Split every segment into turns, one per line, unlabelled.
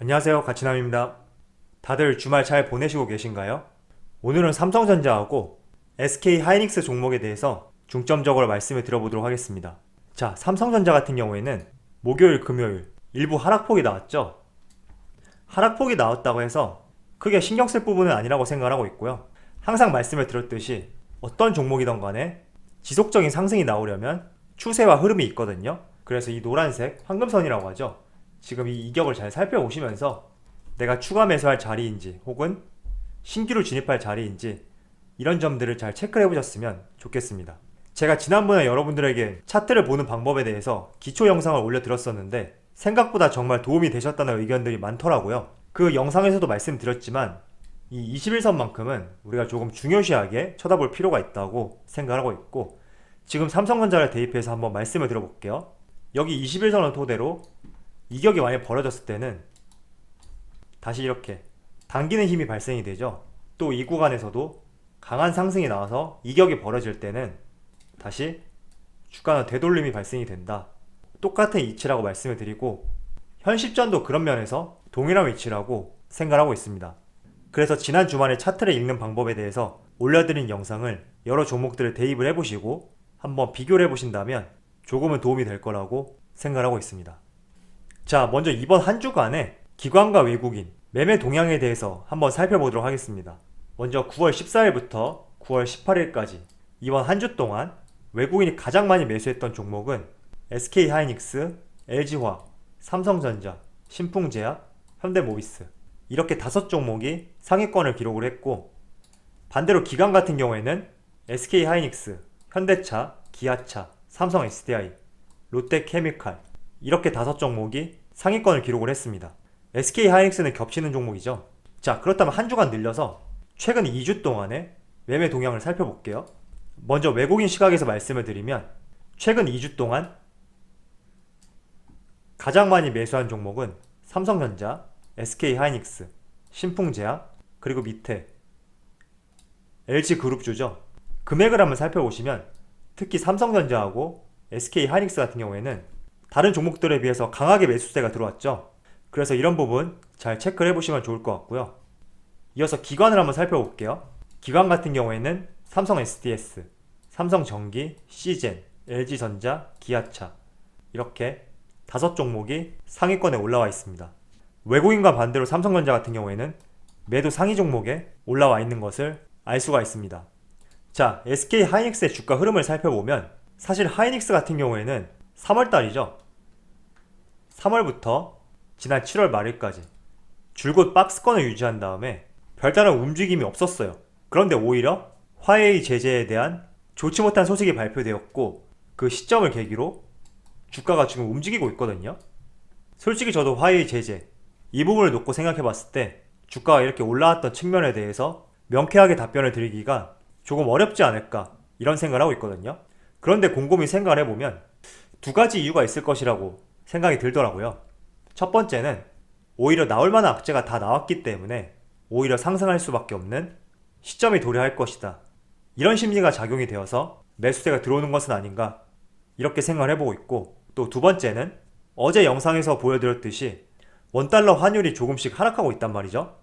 안녕하세요, 가치남입니다. 다들 주말 잘 보내시고 계신가요? 오늘은 삼성전자하고 SK하이닉스 종목에 대해서 중점적으로 말씀을 드려보도록 하겠습니다. 자, 삼성전자 같은 경우에는 목요일, 금요일 일부 하락폭이 나왔죠? 하락폭이 나왔다고 해서 크게 신경 쓸 부분은 아니라고 생각하고 있고요. 항상 말씀을 드렸듯이 어떤 종목이든 간에 지속적인 상승이 나오려면 추세와 흐름이 있거든요. 그래서 이 노란색 황금선이라고 하죠. 지금 이 이격을 잘 살펴보시면서 내가 추가 매수할 자리인지 혹은 신규로 진입할 자리인지 이런 점들을 잘 체크를 해보셨으면 좋겠습니다. 제가 지난번에 여러분들에게 차트를 보는 방법에 대해서 기초 영상을 올려드렸었는데 생각보다 정말 도움이 되셨다는 의견들이 많더라고요. 그 영상에서도 말씀드렸지만 이 21선만큼은 우리가 조금 중요시하게 쳐다볼 필요가 있다고 생각하고 있고, 지금 삼성전자를 대입해서 한번 말씀을 드려볼게요. 여기 21선을 토대로 이격이 많이 벌어졌을 때는 다시 이렇게 당기는 힘이 발생이 되죠. 또 이 구간에서도 강한 상승이 나와서 이격이 벌어질 때는 다시 주가는 되돌림이 발생이 된다. 똑같은 이치라고 말씀을 드리고, 현 시점도 그런 면에서 동일한 위치라고 생각하고 있습니다. 그래서 지난 주말에 차트를 읽는 방법에 대해서 올려드린 영상을 여러 종목들을 대입을 해보시고 한번 비교를 해보신다면 조금은 도움이 될 거라고 생각하고 있습니다. 자, 먼저 이번 한 주간에 기관과 외국인 매매 동향에 대해서 한번 살펴보도록 하겠습니다. 먼저 9월 14일부터 9월 18일까지 이번 한 주 동안 외국인이 가장 많이 매수했던 종목은 SK하이닉스, LG화학, 삼성전자, 신풍제약, 현대모비스 이렇게 5종목이 상위권을 기록을 했고, 반대로 기관 같은 경우에는 SK하이닉스, 현대차, 기아차, 삼성 SDI, 롯데케미칼 이렇게 5종목이 상위권을 기록을 했습니다. SK하이닉스는 겹치는 종목이죠. 자, 그렇다면 한 주간 늘려서 최근 2주 동안의 매매 동향을 살펴볼게요. 먼저 외국인 시각에서 말씀을 드리면 최근 2주 동안 가장 많이 매수한 종목은 삼성전자, SK하이닉스, 신풍제약, 그리고 밑에 LG그룹주죠. 금액을 한번 살펴보시면 특히 삼성전자하고 SK하이닉스 같은 경우에는 다른 종목들에 비해서 강하게 매수세가 들어왔죠. 그래서 이런 부분 잘 체크를 해보시면 좋을 것 같고요. 이어서 기관을 한번 살펴볼게요. 기관 같은 경우에는 삼성 SDS, 삼성전기, 시젠, LG전자, 기아차 이렇게 5종목이 상위권에 올라와 있습니다. 외국인과 반대로 삼성전자 같은 경우에는 매도 상위 종목에 올라와 있는 것을 알 수가 있습니다. 자, SK하이닉스의 주가 흐름을 살펴보면 사실 하이닉스 같은 경우에는 3월달이죠. 3월부터 지난 7월 말일까지 줄곧 박스권을 유지한 다음에 별다른 움직임이 없었어요. 그런데 오히려 화웨이 제재에 대한 좋지 못한 소식이 발표되었고, 그 시점을 계기로 주가가 지금 움직이고 있거든요. 솔직히 저도 화웨이 제재 이 부분을 놓고 생각해 봤을 때 주가가 이렇게 올라왔던 측면에 대해서 명쾌하게 답변을 드리기가 조금 어렵지 않을까 이런 생각을 하고 있거든요. 그런데 곰곰이 생각을 해보면 두 가지 이유가 있을 것이라고 생각이 들더라고요. 첫 번째는 오히려 나올 만한 악재가 다 나왔기 때문에 오히려 상승할 수밖에 없는 시점이 도래할 것이다, 이런 심리가 작용이 되어서 매수세가 들어오는 것은 아닌가 이렇게 생각을 해보고 있고, 또 두 번째는 어제 영상에서 보여드렸듯이 원달러 환율이 조금씩 하락하고 있단 말이죠.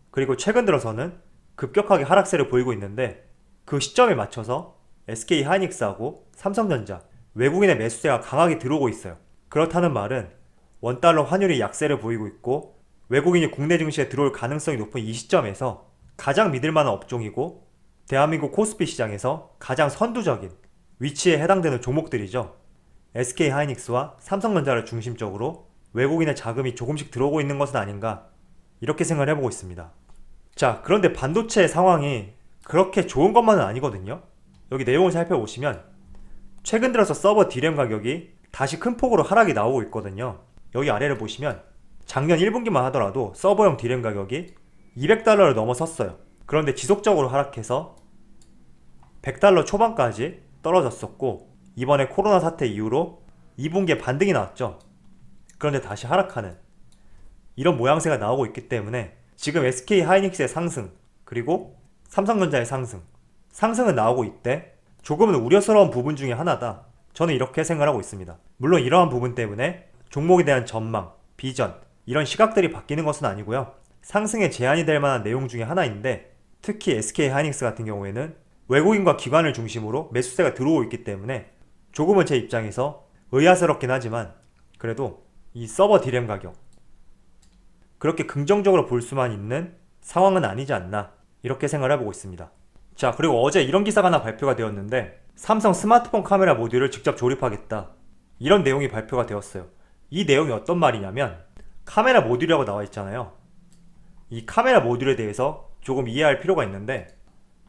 그리고 최근 들어서는 급격하게 하락세를 보이고 있는데 그 시점에 맞춰서 SK하이닉스하고 삼성전자 외국인의 매수세가 강하게 들어오고 있어요. 그렇다는 말은 원달러 환율이 약세를 보이고 있고 외국인이 국내 증시에 들어올 가능성이 높은 이 시점에서 가장 믿을만한 업종이고 대한민국 코스피 시장에서 가장 선두적인 위치에 해당되는 종목들이죠. SK하이닉스와 삼성전자를 중심적으로 외국인의 자금이 조금씩 들어오고 있는 것은 아닌가 이렇게 생각을 해보고 있습니다. 자, 그런데 반도체 상황이 그렇게 좋은 것만은 아니거든요. 여기 내용을 살펴보시면 최근 들어서 서버 D램 가격이 다시 큰 폭으로 하락이 나오고 있거든요. 여기 아래를 보시면 작년 1분기만 하더라도 서버용 D램 가격이 $200를 넘어섰어요. 그런데 지속적으로 하락해서 $100 초반까지 떨어졌었고, 이번에 코로나 사태 이후로 2분기에 반등이 나왔죠. 그런데 다시 하락하는 이런 모양새가 나오고 있기 때문에 지금 SK하이닉스의 상승 그리고 삼성전자의 상승은 나오고 있대 조금은 우려스러운 부분 중에 하나다, 저는 이렇게 생각하고 있습니다. 물론 이러한 부분 때문에 종목에 대한 전망, 비전 이런 시각들이 바뀌는 것은 아니고요. 상승에 제한이 될 만한 내용 중에 하나인데 특히 SK 하이닉스 같은 경우에는 외국인과 기관을 중심으로 매수세가 들어오고 있기 때문에 조금은 제 입장에서 의아스럽긴 하지만 그래도 이 서버 디램 가격 그렇게 긍정적으로 볼 수만 있는 상황은 아니지 않나 이렇게 생각을 해보고 있습니다. 자, 그리고 어제 이런 기사가 하나 발표가 되었는데 삼성 스마트폰 카메라 모듈을 직접 조립하겠다 이런 내용이 발표가 되었어요. 이 내용이 어떤 말이냐면 카메라 모듈이라고 나와 있잖아요. 이 카메라 모듈에 대해서 조금 이해할 필요가 있는데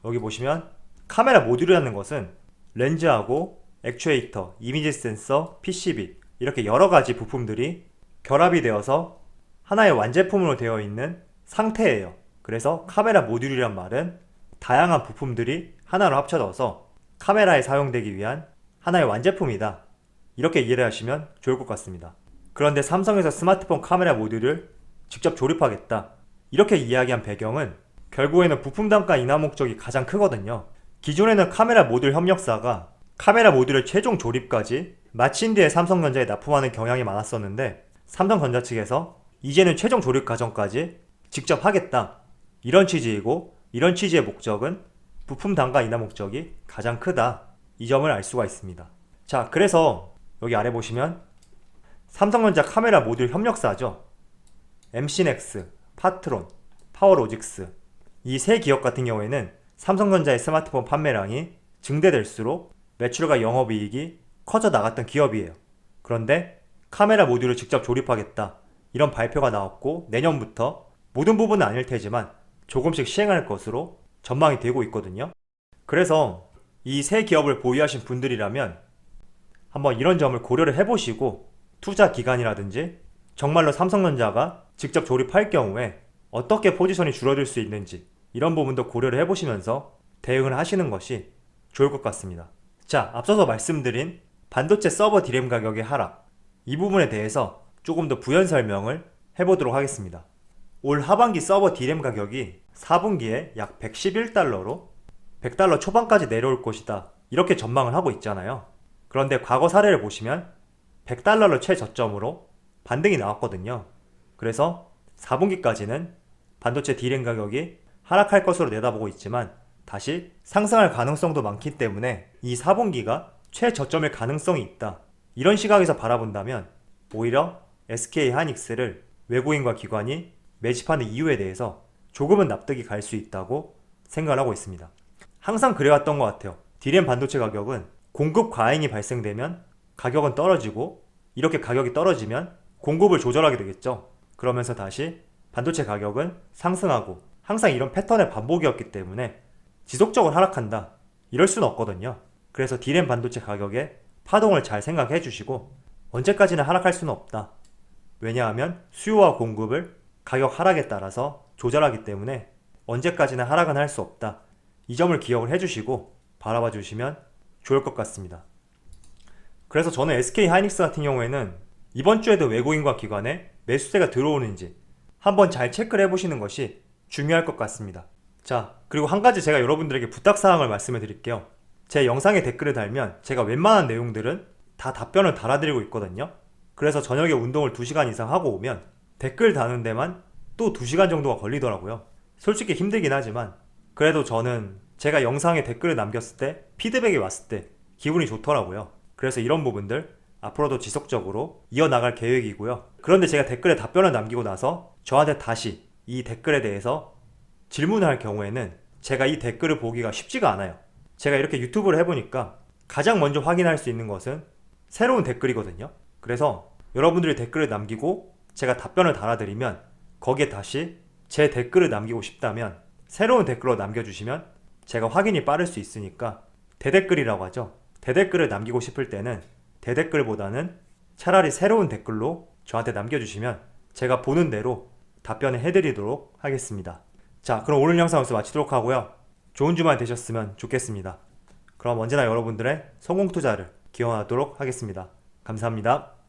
여기 보시면 카메라 모듈이라는 것은 렌즈하고 액추에이터, 이미지 센서, PCB 이렇게 여러가지 부품들이 결합이 되어서 하나의 완제품으로 되어 있는 상태예요. 그래서 카메라 모듈이란 말은 다양한 부품들이 하나로 합쳐져서 카메라에 사용되기 위한 하나의 완제품이다. 이렇게 이해를 하시면 좋을 것 같습니다. 그런데 삼성에서 스마트폰 카메라 모듈을 직접 조립하겠다. 이렇게 이야기한 배경은 결국에는 부품 단가 인하 목적이 가장 크거든요. 기존에는 카메라 모듈 협력사가 카메라 모듈의 최종 조립까지 마친 뒤에 삼성전자에 납품하는 경향이 많았었는데 삼성전자 측에서 이제는 최종 조립 과정까지 직접 하겠다. 이런 취지이고 이런 취지의 목적은 부품 단가 인하 목적이 가장 크다. 이 점을 알 수가 있습니다. 자, 그래서 여기 아래 보시면 삼성전자 카메라 모듈 협력사죠. MC넥스, 파트론, 파워로직스 이 세 기업 같은 경우에는 삼성전자의 스마트폰 판매량이 증대될수록 매출과 영업이익이 커져 나갔던 기업이에요. 그런데 카메라 모듈을 직접 조립하겠다 이런 발표가 나왔고 내년부터 모든 부분은 아닐 테지만 조금씩 시행할 것으로 전망이 되고 있거든요. 그래서 이 세 기업을 보유하신 분들이라면 한번 이런 점을 고려를 해보시고 투자 기간이라든지 정말로 삼성전자가 직접 조립할 경우에 어떻게 포지션이 줄어들 수 있는지 이런 부분도 고려를 해보시면서 대응을 하시는 것이 좋을 것 같습니다. 자, 앞서서 말씀드린 반도체 서버 디램 가격의 하락 이 부분에 대해서 조금 더 부연 설명을 해보도록 하겠습니다. 올 하반기 서버 디램 가격이 4분기에 약 111달러로 100달러 초반까지 내려올 것이다 이렇게 전망을 하고 있잖아요. 그런데 과거 사례를 보시면 100달러를 최저점으로 반등이 나왔거든요. 그래서 4분기까지는 반도체 디램 가격이 하락할 것으로 내다보고 있지만 다시 상승할 가능성도 많기 때문에 이 4분기가 최저점일 가능성이 있다. 이런 시각에서 바라본다면 오히려 SK 하이닉스를 외국인과 기관이 매집하는 이유에 대해서 조금은 납득이 갈 수 있다고 생각을 하고 있습니다. 항상 그래왔던 것 같아요. 디램 반도체 가격은 공급 과잉이 발생되면 가격은 떨어지고 이렇게 가격이 떨어지면 공급을 조절하게 되겠죠. 그러면서 다시 반도체 가격은 상승하고 항상 이런 패턴의 반복이었기 때문에 지속적으로 하락한다. 이럴 수는 없거든요. 그래서 디램 반도체 가격의 파동을 잘 생각해 주시고 언제까지나 하락할 수는 없다. 왜냐하면 수요와 공급을 가격 하락에 따라서 조절하기 때문에 언제까지나 하락은 할 수 없다. 이 점을 기억을 해주시고 바라봐 주시면 좋을 것 같습니다. 그래서 저는 SK 하이닉스 같은 경우에는 이번 주에도 외국인과 기관에 매수세가 들어오는지 한번 잘 체크를 해보시는 것이 중요할 것 같습니다. 자, 그리고 한 가지 제가 여러분들에게 부탁사항을 말씀해 드릴게요. 제 영상에 댓글을 달면 제가 웬만한 내용들은 다 답변을 달아드리고 있거든요. 그래서 저녁에 운동을 2시간 이상 하고 오면 댓글 다는 데만 또 2시간 정도가 걸리더라고요. 솔직히 힘들긴 하지만 그래도 저는 제가 영상에 댓글을 남겼을 때 피드백이 왔을 때 기분이 좋더라고요. 그래서 이런 부분들 앞으로도 지속적으로 이어나갈 계획이고요. 그런데 제가 댓글에 답변을 남기고 나서 저한테 다시 이 댓글에 대해서 질문을 할 경우에는 제가 이 댓글을 보기가 쉽지가 않아요. 제가 이렇게 유튜브를 해보니까 가장 먼저 확인할 수 있는 것은 새로운 댓글이거든요. 그래서 여러분들이 댓글을 남기고 제가 답변을 달아드리면 거기에 다시 제 댓글을 남기고 싶다면 새로운 댓글로 남겨주시면 제가 확인이 빠를 수 있으니까 대댓글이라고 하죠. 대댓글을 남기고 싶을 때는 대댓글보다는 차라리 새로운 댓글로 저한테 남겨주시면 제가 보는 대로 답변을 해드리도록 하겠습니다. 자, 그럼 오늘 영상 여기서 마치도록 하고요. 좋은 주말 되셨으면 좋겠습니다. 그럼 언제나 여러분들의 성공 투자를 기원하도록 하겠습니다. 감사합니다.